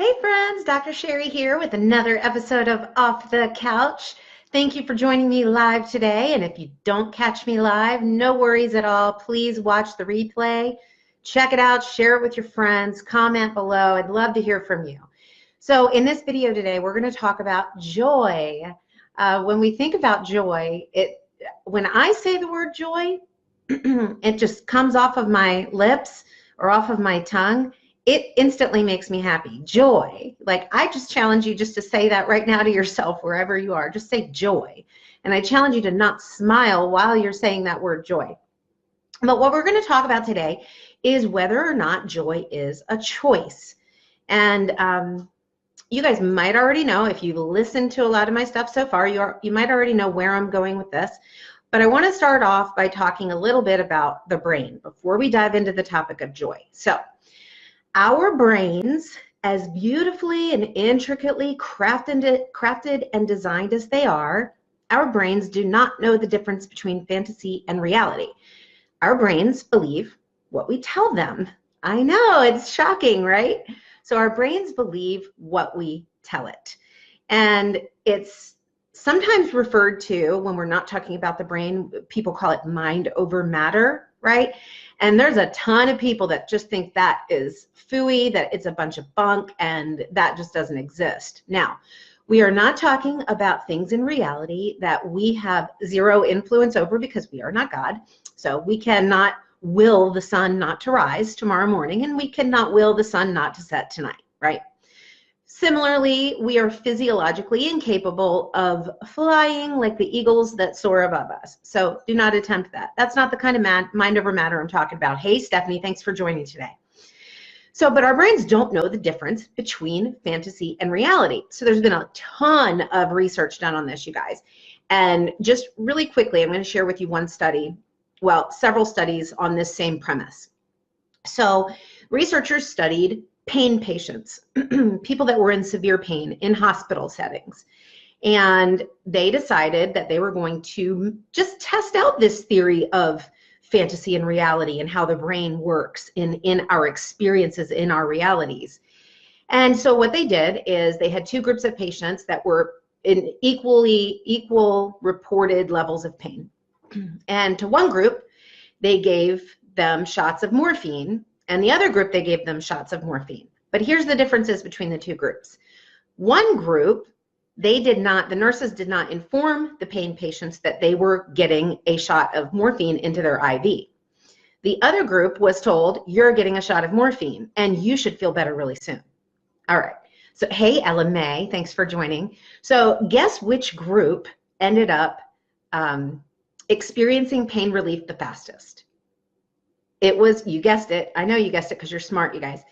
Hey friends, Dr. Sherri here with another episode of Off the Couch. Thank you for joining me live today. And if you don't catch me live, no worries at all. Please watch the replay, check it out, share it with your friends, comment below. I'd love to hear from you. So in this video today, we're going to talk about joy. When we think about joy, when I say the word joy, it just comes off of my lips or off of my tongue. It instantly makes me happy. Joy. Like, I just challenge you just to say that right now to yourself, wherever you are. Just say joy. And I challenge you to not smile while you're saying that word joy. But what we're going to talk about today is whether or not joy is a choice. And you guys might already know, if you've listened to a lot of my stuff so far, you might already know where I'm going with this. But I want to start off by talking a little bit about the brain before we dive into the topic of joy. So, our brains, as beautifully and intricately crafted and designed as they are, our brains do not know the difference between fantasy and reality. Our brains believe what we tell them. I know, it's shocking, right? So our brains believe what we tell it. And it's sometimes referred to, when we're not talking about the brain, people call it mind over matter, right? And there's a ton of people that just think that is phooey, that it's a bunch of bunk, and that just doesn't exist. Now, we are not talking about things in reality that we have zero influence over, because we are not God. So we cannot will the sun not to rise tomorrow morning, and we cannot will the sun not to set tonight, right? Similarly, we are physiologically incapable of flying like the eagles that soar above us. So do not attempt that. That's not the kind of mind over matter I'm talking about. Hey, Stephanie, thanks for joining today. So, but our brains don't know the difference between fantasy and reality. So there's been a ton of research done on this, you guys. And just really quickly, I'm going to share with you one study, well, several studies on this same premise. So researchers studied pain patients, people that were in severe pain in hospital settings. And they decided that they were going to just test out this theory of fantasy and reality and how the brain works in our experiences, in our realities. And so what they did is they had two groups of patients that were in equal reported levels of pain. And to one group, they gave them shots of morphine, and the other group, they gave them shots of morphine. But here's the differences between the two groups. One group, the nurses did not inform the pain patients that they were getting a shot of morphine into their IV. The other group was told, you're getting a shot of morphine and you should feel better really soon. All right. So, hey, Ella May, thanks for joining. So guess which group ended up experiencing pain relief the fastest? It was, you guessed it. I know you guessed it because you're smart, you guys.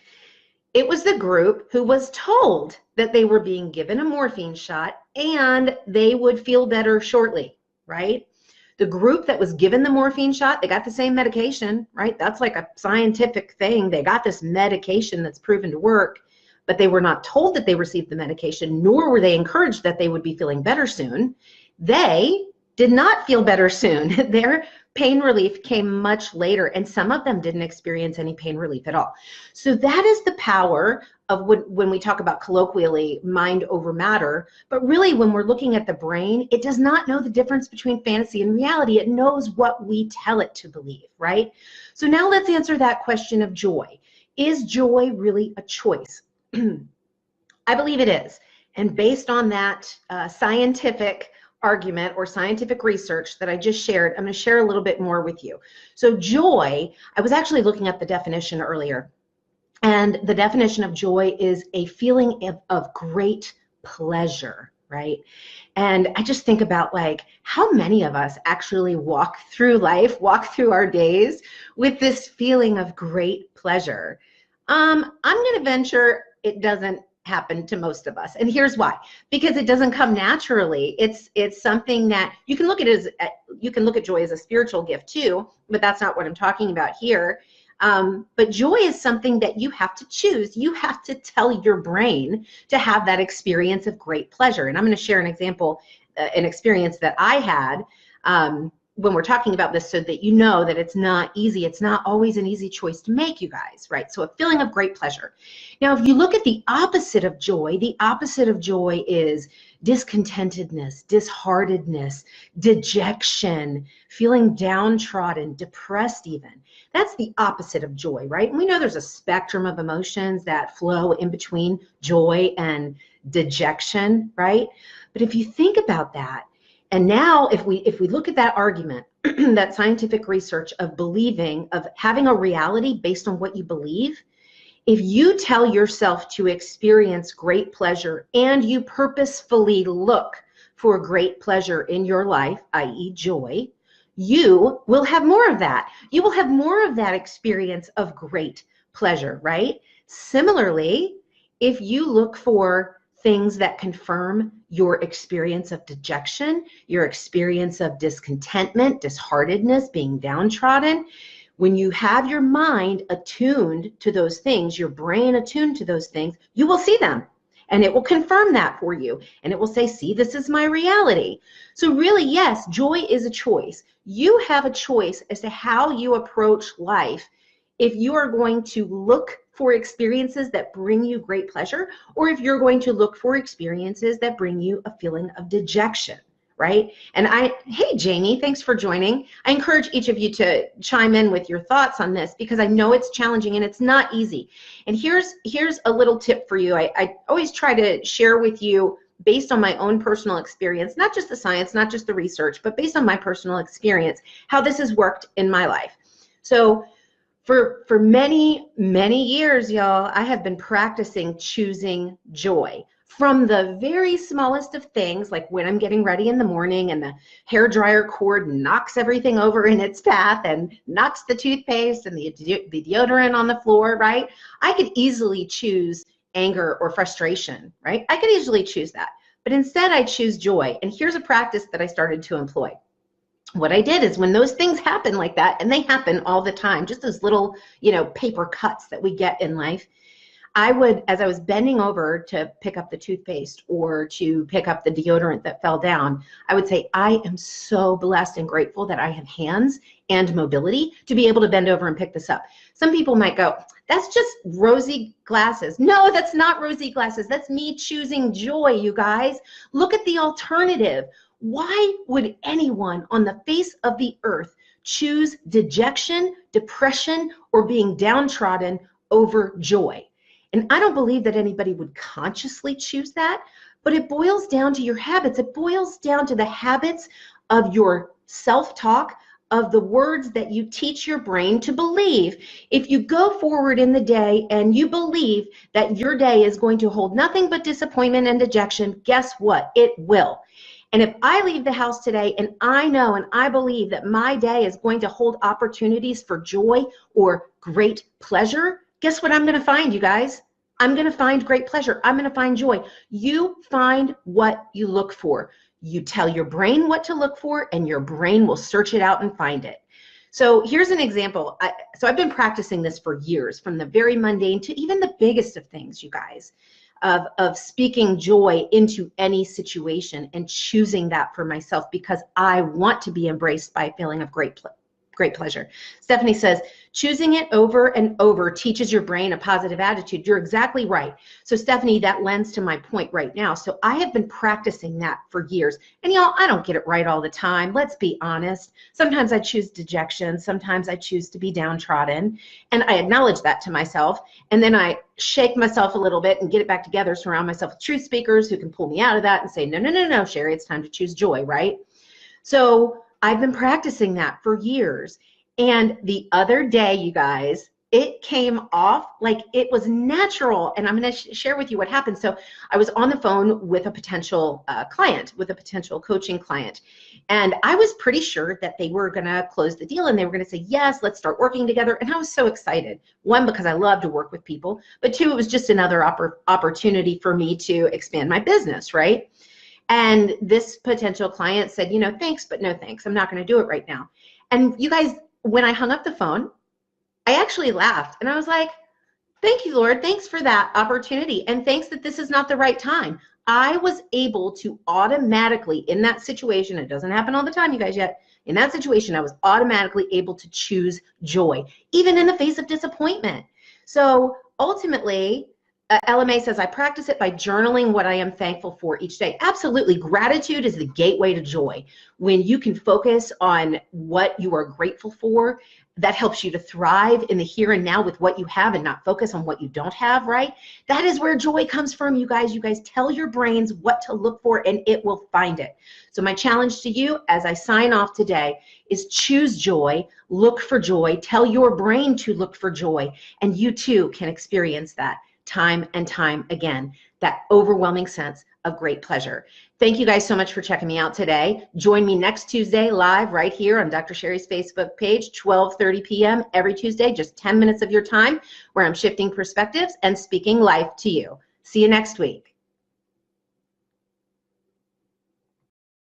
It was the group who was told that they were being given a morphine shot and they would feel better shortly, right? The group that was given the morphine shot, they got the same medication, right? That's like a scientific thing. They got this medication that's proven to work, but they were not told that they received the medication, nor were they encouraged that they would be feeling better soon. They did not feel better soon. Their pain relief came much later, and some of them didn't experience any pain relief at all. So that is the power of when we talk about colloquially mind over matter, but really when we're looking at the brain, it does not know the difference between fantasy and reality. It knows what we tell it to believe, right? So now let's answer that question of joy. Is joy really a choice? I believe it is. And based on that scientific argument or scientific research that I just shared, I'm going to share a little bit more with you. So joy, I was actually looking at the definition earlier, and the definition of joy is a feeling of great pleasure, right? And I just think about, like, how many of us actually walk through life, walk through our days with this feeling of great pleasure. I'm going to venture it doesn't happen to most of us, and here's why: because it doesn't come naturally. It's something that you can look at you can look at joy as a spiritual gift too, but that's not what I'm talking about here. But joy is something that you have to choose. You have to tell your brain to have that experience of great pleasure. And I'm going to share an example, an experience that I had when we're talking about this so that you know that it's not easy. It's not always an easy choice to make, you guys, right? So a feeling of great pleasure. Now, if you look at the opposite of joy, the opposite of joy is discontentedness, disheartedness, dejection, feeling downtrodden, depressed even. That's the opposite of joy, right? And we know there's a spectrum of emotions that flow in between joy and dejection, right? But if you think about that, and now if we look at that argument, that scientific research of believing, of having a reality based on what you believe, if you tell yourself to experience great pleasure and you purposefully look for great pleasure in your life, i.e. joy, you will have more of that. You will have more of that experience of great pleasure, right? Similarly, if you look for things that confirm your experience of dejection, your experience of discontentment, disheartedness, being downtrodden, when you have your mind attuned to those things, your brain attuned to those things, you will see them. And it will confirm that for you. And it will say, see, this is my reality. So really, yes, joy is a choice. You have a choice as to how you approach life. If you are going to look for experiences that bring you great pleasure, or if you're going to look for experiences that bring you a feeling of dejection, right? And hey, Jamie, thanks for joining. I encourage each of you to chime in with your thoughts on this because I know it's challenging and it's not easy. And here's a little tip for you. I always try to share with you based on my own personal experience, not just the science, not just the research, but based on my personal experience, how this has worked in my life. So for many, many years, y'all, I have been practicing choosing joy. From the very smallest of things, like when I'm getting ready in the morning and the hair dryer cord knocks everything over in its path and knocks the toothpaste and the deodorant on the floor, right? I could easily choose anger or frustration, right? I could easily choose that. But instead, I choose joy. And here's a practice that I started to employ. What I did is when those things happen like that, and they happen all the time, just those little, paper cuts that we get in life, I would, as I was bending over to pick up the toothpaste or to pick up the deodorant that fell down, I would say, I am so blessed and grateful that I have hands and mobility to be able to bend over and pick this up. Some people might go, that's just rosy glasses. No, that's not rosy glasses. That's me choosing joy, you guys. Look at the alternative. Why would anyone on the face of the earth choose dejection, depression, or being downtrodden over joy? And I don't believe that anybody would consciously choose that, but it boils down to your habits. It boils down to the habits of your self-talk, of the words that you teach your brain to believe. If you go forward in the day and you believe that your day is going to hold nothing but disappointment and dejection, guess what? It will. And if I leave the house today and I know and I believe that my day is going to hold opportunities for joy or great pleasure, guess what I'm going to find, you guys? I'm going to find great pleasure. I'm going to find joy. You find what you look for. You tell your brain what to look for, and your brain will search it out and find it. So here's an example. So I've been practicing this for years, from the very mundane to even the biggest of things, you guys, of speaking joy into any situation and choosing that for myself because I want to be embraced by a feeling of great pleasure. Stephanie says, choosing it over and over teaches your brain a positive attitude. You're exactly right. So Stephanie, that lends to my point right now. So I have been practicing that for years. And y'all, I don't get it right all the time. Let's be honest. Sometimes I choose dejection. Sometimes I choose to be downtrodden. And I acknowledge that to myself. And then I shake myself a little bit and get it back together, surround myself with truth speakers who can pull me out of that and say, no, no, no, no, Sherri, it's time to choose joy, right? So I've been practicing that for years. And the other day, you guys, it came off like it was natural. And I'm going to share with you what happened. So I was on the phone with a potential client, with a potential coaching client. And I was pretty sure that they were going to close the deal and they were going to say, yes, let's start working together. And I was so excited. One, because I love to work with people. But two, it was just another opportunity for me to expand my business, right? And this potential client said, thanks, but no thanks. I'm not going to do it right now. And you guys, when I hung up the phone, I actually laughed. And I was like, thank you, Lord. Thanks for that opportunity. And thanks that this is not the right time. I was able to automatically, in that situation, it doesn't happen all the time, you guys, yet. In that situation, I was automatically able to choose joy, even in the face of disappointment. So ultimately, LMA says, I practice it by journaling what I am thankful for each day. Absolutely. Gratitude is the gateway to joy. When you can focus on what you are grateful for, that helps you to thrive in the here and now with what you have and not focus on what you don't have, right? That is where joy comes from, you guys. You guys tell your brains what to look for and it will find it. So my challenge to you as I sign off today is choose joy, look for joy, tell your brain to look for joy, and you too can experience that time and time again, that overwhelming sense of great pleasure. Thank you guys so much for checking me out today. Join me next Tuesday live right here on Dr. Sherri's Facebook page, 12:30 p.m. every Tuesday, just 10 minutes of your time, where I'm shifting perspectives and speaking life to you. See you next week.